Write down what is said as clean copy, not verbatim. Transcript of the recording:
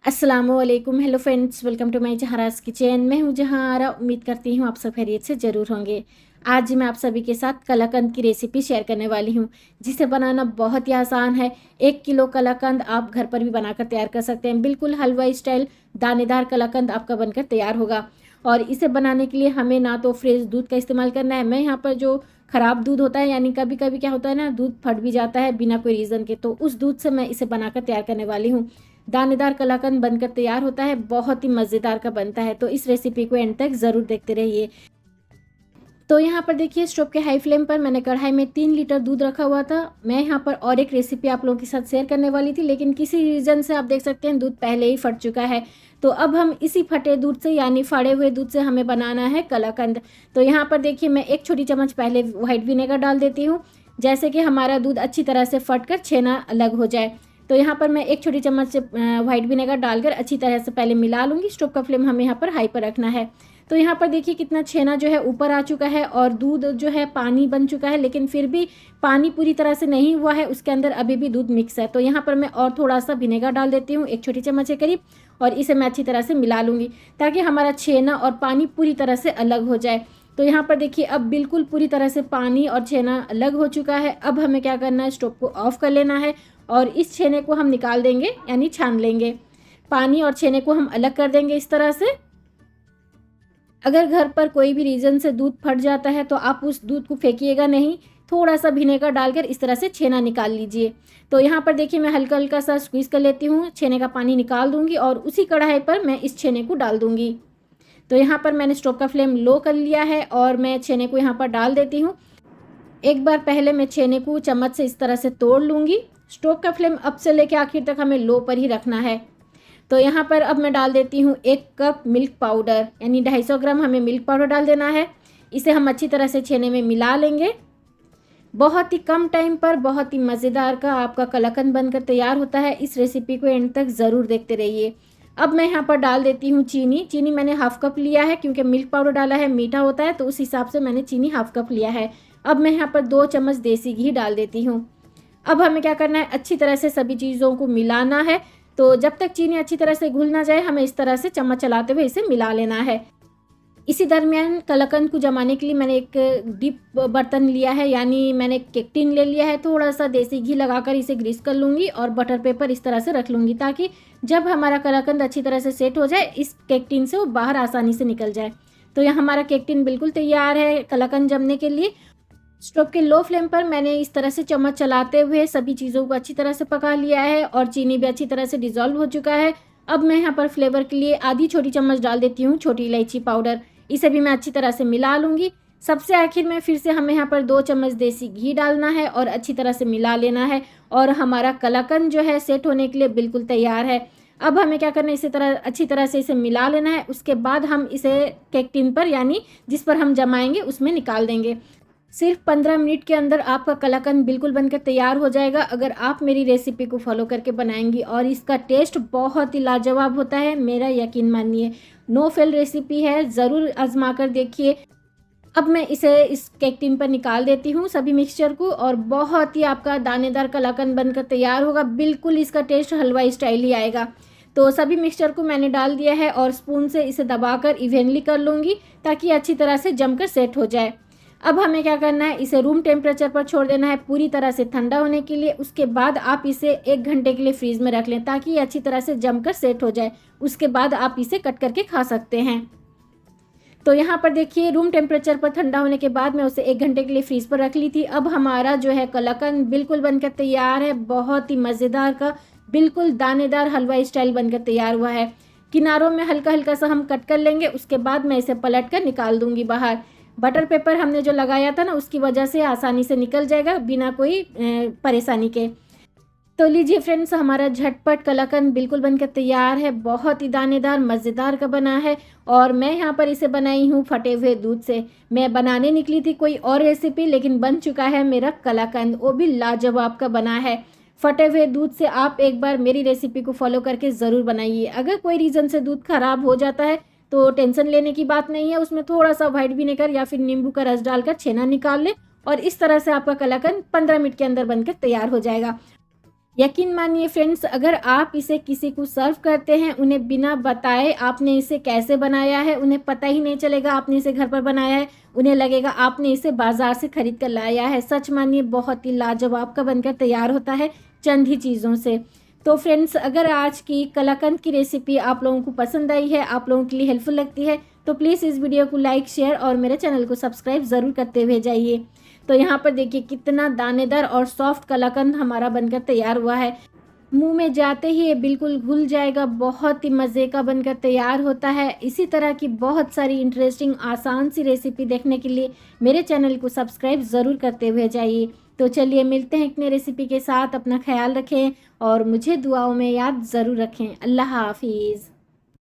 अस्सलामुअलैकुम। Hello friends, welcome to my Zahra's kitchen. मैं हूं जहारा। उम्मीद करती हूं आप सब खैरियत से ज़रूर होंगे। आज मैं आप सभी के साथ कलाकंद की रेसिपी शेयर करने वाली हूं, जिसे बनाना बहुत ही आसान है। 1 किलो कलाकंद आप घर पर भी बनाकर तैयार कर सकते हैं। बिल्कुल हलवा स्टाइल दानेदार कलाकंद आपका बनकर तैयार होगा। और इसे बनाने के लिए हमें ना तो फ्रेश दूध का इस्तेमाल करना है। मैं यहाँ पर जो ख़राब दूध होता है, यानी कभी कभी क्या होता है ना, दूध फट भी जाता है बिना कोई रीज़न के, तो उस दूध से मैं इसे बनाकर तैयार करने वाली हूँ। दानेदार कलाकंद बनकर तैयार होता है, बहुत ही मज़ेदार का बनता है। तो इस रेसिपी को एंड तक ज़रूर देखते रहिए। तो यहाँ पर देखिए, स्टोव के हाई फ्लेम पर मैंने कढ़ाई में 3 लीटर दूध रखा हुआ था। मैं यहाँ पर और एक रेसिपी आप लोगों के साथ शेयर करने वाली थी, लेकिन किसी रीज़न से आप देख सकते हैं दूध पहले ही फट चुका है। तो अब हम इसी फटे दूध से, यानी फाड़े हुए दूध से हमें बनाना है कलाकंद। तो यहाँ पर देखिए, मैं 1 छोटी चम्मच पहले वाइट विनेगर डाल देती हूँ, जैसे कि हमारा दूध अच्छी तरह से फट कर छेना अलग हो जाए। तो यहाँ पर मैं 1 छोटी चम्मच वाइट विनेगर डालकर अच्छी तरह से पहले मिला लूँगी। स्टोव का फ्लेम हमें यहाँ पर हाई पर रखना है। तो यहाँ पर देखिए कितना छेना जो है ऊपर आ चुका है और दूध जो है पानी बन चुका है, लेकिन फिर भी पानी पूरी तरह से नहीं हुआ है, उसके अंदर अभी भी दूध मिक्स है। तो यहाँ पर मैं और थोड़ा सा विनेगर डाल देती हूँ, 1 छोटी चम्मच के करीब, और इसे मैं अच्छी तरह से मिला लूँगी ताकि हमारा छेना और पानी पूरी तरह से अलग हो जाए। तो यहाँ पर देखिए, अब बिल्कुल पूरी तरह से पानी और छेना अलग हो चुका है। अब हमें क्या करना है, स्टोव को ऑफ कर लेना है और इस छेने को हम निकाल देंगे, यानी छान लेंगे। पानी और छेने को हम अलग कर देंगे इस तरह से। अगर घर पर कोई भी रीज़न से दूध फट जाता है तो आप उस दूध को फेंकिएगा नहीं, थोड़ा सा विनेगर डालकर इस तरह से छेना निकाल लीजिए। तो यहाँ पर देखिए, मैं हल्का हल्का सा स्क्वीज़ कर लेती हूँ, छेने का पानी निकाल दूँगी और उसी कढ़ाई पर मैं इस छेने को डाल दूँगी। तो यहाँ पर मैंने स्टोव का फ्लेम लो कर लिया है और मैं छेने को यहाँ पर डाल देती हूँ। एक बार पहले मैं छेने को चम्मच से इस तरह से तोड़ लूँगी। स्टोव का फ्लेम अब से लेकर आखिर तक हमें लो पर ही रखना है। तो यहाँ पर अब मैं डाल देती हूँ 1 कप मिल्क पाउडर, यानी 250 ग्राम हमें मिल्क पाउडर डाल देना है। इसे हम अच्छी तरह से छेने में मिला लेंगे। बहुत ही कम टाइम पर बहुत ही मज़ेदार का आपका कलाकंद बनकर तैयार होता है। इस रेसिपी को एंड तक ज़रूर देखते रहिए। अब मैं यहाँ पर डाल देती हूँ चीनी। चीनी मैंने हाफ़ कप लिया है, क्योंकि मिल्क पाउडर डाला है, मीठा होता है, तो उस हिसाब से मैंने चीनी हाफ़ कप लिया है। अब मैं यहाँ पर 2 चम्मच देसी घी डाल देती हूँ। अब हमें क्या करना है, अच्छी तरह से सभी चीज़ों को मिलाना है। तो जब तक चीनी अच्छी तरह से घुल ना जाए, हमें इस तरह से चम्मच चलाते हुए इसे मिला लेना है। इसी दरमियान कलाकंद को जमाने के लिए मैंने एक डीप बर्तन लिया है, यानी मैंने केक टिन ले लिया है। थोड़ा सा देसी घी लगाकर इसे ग्रीस कर लूँगी और बटर पेपर इस तरह से रख लूँगी, ताकि जब हमारा कलाकंद अच्छी तरह से सेट हो जाए, इस केक टिन से वो बाहर आसानी से निकल जाए। तो यह हमारा केक टिन बिल्कुल तैयार है कलाकंद जमने के लिए। स्टोव के लो फ्लेम पर मैंने इस तरह से चम्मच चलाते हुए सभी चीज़ों को अच्छी तरह से पका लिया है और चीनी भी अच्छी तरह से डिज़ोल्व हो चुका है। अब मैं यहाँ पर फ्लेवर के लिए आधी छोटी चम्मच डाल देती हूँ छोटी इलायची पाउडर। इसे भी मैं अच्छी तरह से मिला लूँगी। सबसे आखिर में फिर से हमें यहाँ पर 2 चम्मच देसी घी डालना है और अच्छी तरह से मिला लेना है। और हमारा कलाकंद जो है सेट होने के लिए बिल्कुल तैयार है। अब हमें क्या करना है, इसी तरह अच्छी तरह से इसे मिला लेना है। उसके बाद हम इसे केक टिन पर, यानी जिस पर हम जमाएंगे, उसमें निकाल देंगे। सिर्फ 15 मिनट के अंदर आपका कलाकंद बिल्कुल बनकर तैयार हो जाएगा, अगर आप मेरी रेसिपी को फॉलो करके बनाएंगी। और इसका टेस्ट बहुत ही लाजवाब होता है, मेरा यकीन मानिए। नो फेल रेसिपी है, ज़रूर आजमा कर देखिए। अब मैं इसे इस केक टिन पर निकाल देती हूँ सभी मिक्सचर को, और बहुत ही आपका दानेदार कलाकंद बनकर तैयार होगा। बिल्कुल इसका टेस्ट हलवाई स्टाइल ही आएगा। तो सभी मिक्सचर को मैंने डाल दिया है और स्पून से इसे दबाकर इवेनली कर लूँगी, ताकि अच्छी तरह से जमकर सेट हो जाए। अब हमें क्या करना है, इसे रूम टेम्परेचर पर छोड़ देना है पूरी तरह से ठंडा होने के लिए। उसके बाद आप इसे 1 घंटे के लिए फ्रीज में रख लें, ताकि ये अच्छी तरह से जमकर सेट हो जाए। उसके बाद आप इसे कट करके खा सकते हैं। तो यहाँ पर देखिए, रूम टेम्परेचर पर ठंडा होने के बाद मैं उसे 1 घंटे के लिए फ्रीज पर रख ली थी। अब हमारा जो है कलाकंद बिल्कुल बनकर तैयार है। बहुत ही मज़ेदार का बिल्कुल दानेदार हलवा स्टाइल बनकर तैयार हुआ है। किनारों में हल्का हल्का सा हम कट कर लेंगे। उसके बाद मैं इसे पलट कर निकाल दूंगी बाहर। बटर पेपर हमने जो लगाया था ना, उसकी वजह से आसानी से निकल जाएगा बिना कोई परेशानी के। तो लीजिए फ्रेंड्स, हमारा झटपट कलाकंद बिल्कुल बनकर तैयार है। बहुत ही दानेदार मज़ेदार का बना है। और मैं यहाँ पर इसे बनाई हूँ फटे हुए दूध से। मैं बनाने निकली थी कोई और रेसिपी, लेकिन बन चुका है मेरा कलाकंद, वो भी लाजवाब का बना है। फटे हुए दूध से आप एक बार मेरी रेसिपी को फॉलो करके ज़रूर बनाइए। अगर कोई रीज़न से दूध ख़राब हो जाता है तो टेंशन लेने की बात नहीं है। उसमें थोड़ा सा वाइट विनेगर या फिर नींबू का रस डालकर छेना निकाल ले, और इस तरह से आपका कलाकंद 15 मिनट के अंदर बनकर तैयार हो जाएगा। यकीन मानिए फ्रेंड्स, अगर आप इसे किसी को सर्व करते हैं, उन्हें बिना बताए आपने इसे कैसे बनाया है, उन्हें पता ही नहीं चलेगा आपने इसे घर पर बनाया है। उन्हें लगेगा आपने इसे बाज़ार से खरीद कर लाया है। सच मानिए बहुत ही लाजवाब का बनकर तैयार होता है चंद ही चीज़ों से। तो फ्रेंड्स, अगर आज की कलाकंद की रेसिपी आप लोगों को पसंद आई है, आप लोगों के लिए हेल्पफुल लगती है, तो प्लीज़ इस वीडियो को लाइक, शेयर और मेरे चैनल को सब्सक्राइब ज़रूर करते हुए जाइए। तो यहाँ पर देखिए कितना दानेदार और सॉफ्ट कलाकंद हमारा बनकर तैयार हुआ है। मुंह में जाते ही ये बिल्कुल घुल जाएगा, बहुत ही मज़े का बनकर तैयार होता है। इसी तरह की बहुत सारी इंटरेस्टिंग आसान सी रेसिपी देखने के लिए मेरे चैनल को सब्सक्राइब ज़रूर करते हुए जाइए। तो चलिए मिलते हैं एक नई रेसिपी के साथ। अपना ख्याल रखें और मुझे दुआओं में याद ज़रूर रखें। अल्लाह हाफिज़।